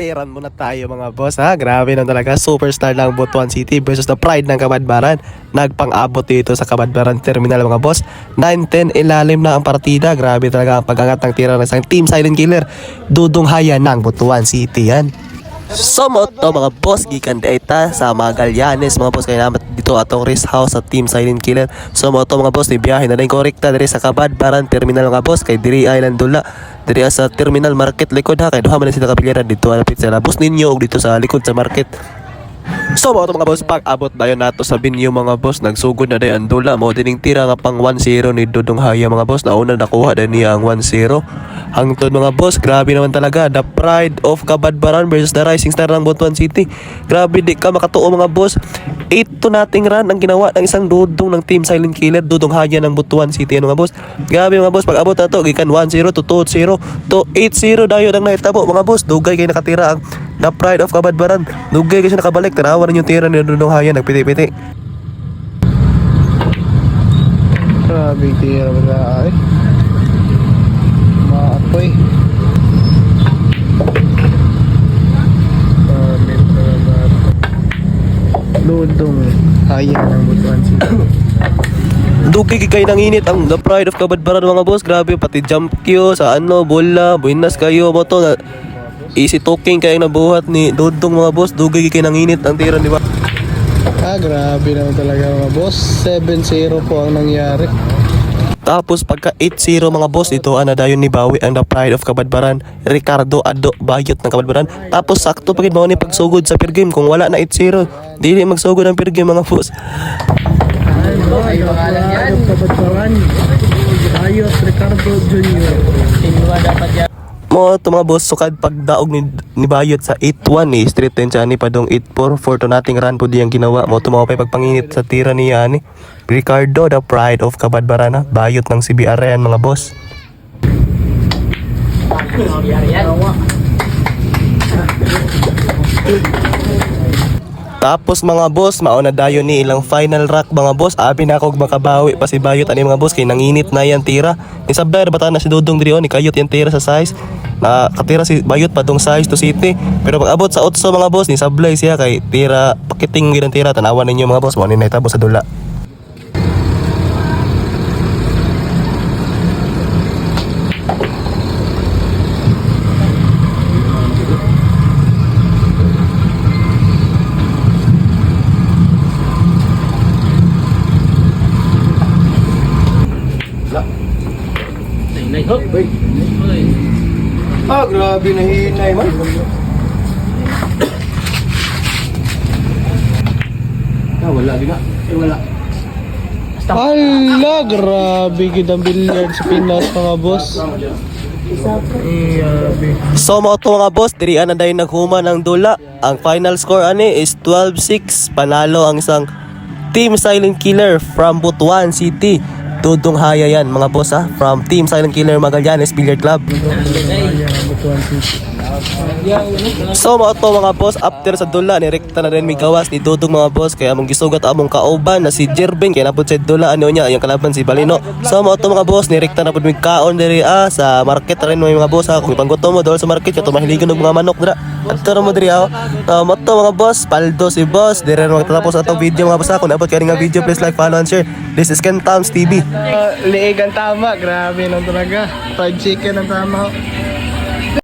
Veteran muna tayo mga boss ha. Grabe na talaga. Superstar ng Butuan City versus the Pride ng Kabadbaran. Nagpang-abot dito sa Kabadbaran Terminal mga boss. 9-10 ilalim na ang partida. Grabe talaga ang pag-angat ng tira ng isang Team Silent Killer. Dudong haya ng Butuan City yan. Somot to mga boss, gikan data sa Magallanes mga boss, kaya naman dito atong rest house sa Team Silent Killer. Somot to mga boss, ni biyahe na rin korekta diri sa Kabadbaran Terminal mga boss, kay diri Island Dula diri sa Terminal Market likod ha, kay duha man sila kapiliran dito alapit sa labos ninyo ug dito sa likod sa market. So mga mga boss, pag abot dayon nato sa venue mga boss, nagsugod na dayon ang Dula mo dining tira nga pang 1-0 ni Dudong Haya mga boss. Nauna nakuha na niya ang 1-0 hangtod mga boss. Grabe naman talaga, the Pride of Kabadbaran versus the Rising Star ng Butuan City. Grabe di ka makatuo mga boss. 8 to nating run ang ginawa ng isang Dudong ng Team Silent Killer, Dudong Haya ng Butuan City mga boss. Grabe mga boss, pag abot na to gikan 1-0 to 2-0 to 8-0 dayon ang nahitabo mga boss. Dugay kay nakatira ang the Pride of Kabadbaran. Dugay kasi nakabalik, tanawa rin yung tira ni Dudong Haya, nagpiti-piti. Grabe tira mga ay. Maapoy. Dudong Haya ng Butuan City. Dugay kay nang init ang the Pride of Kabadbaran mga boss. Grabe, pati jump queue sa bola, buinas kayo mo to na easy talking kaya nabuhat ni Dudong mga boss. Dugay kay nang init ang tira, di ba? Grabe naman talaga mga boss. 7-0 po ang nangyari. Tapos pagka 8-0 mga boss, ito ana dayon ni bawi ang the Pride of Kabadbaran, Ricardo Ado Bayot ng Kabadbaran. Tapos sakto pagid mao ni pagsugod sa peer game. Kung wala na 8-0, dili magsugod ang peer game mga boss. Ay, pangalan yan. Kabadbaran. Bayot Ricardo Jr. Sinwa dapat yan. Mo to mga boss, sukad pagdaog ni Bayot sa 8-1 ni straight ten siya ni padong 8-4 for to nating run po diyang ginawa. Mo to mga pagpanginit sa tira niya ni Ricardo, the Pride of Kabadbaran ha. Bayot ng CBR yan mga boss. Tapos mga boss, mauna dayon ni ilang final rock mga boss. Abi na ako makabawi pa si Bayot ani mga boss, kay nanginit na yan tira. Ni sabday bata na si Dudong diri ni kayot yan tira sa size. Nakatira si Bayot padong size to city. Pero pag abot sa 8 mga boss, ni sablay siya kay tira pakiting gyud ang tira. Tanawan ninyo mga boss, mo ni nahitabo sa dula. Grabe na hinay man. Wala din wala. Hala, grabe gidang billiard sa Pinas mga boss. Grabe. So mo to mga boss, diri ana dayon naghuman ang dula. Ang final score ani is 12-6. Panalo ang isang Team Silent Killer from Butuan City. Dudong Haya yan mga boss ha, from Team Silent Killer Magallanes Billiard Club. So mga to mga boss, after sa dula ni rekta na rin may gawas ni Dudong mga boss, kaya among gisugat among kauban na si Jerben, kaya napod sa dula ano niya yung kalaban si Balino. So mga to mga boss, ni rekta na pod may kaon diri sa market rin mga boss ha. Kung ipanggutom mo dol sa market kato mahiligon og mga manok dira. Adto mo diri ha. Mo to mga boss, paldo si boss. Diri ra magtatapos atong video mga boss ha. Kung abot kay nga video, please like, follow and share. This is Ken Towns TV. Liig ang tama, grabe nang talaga. Fried chicken ang tama.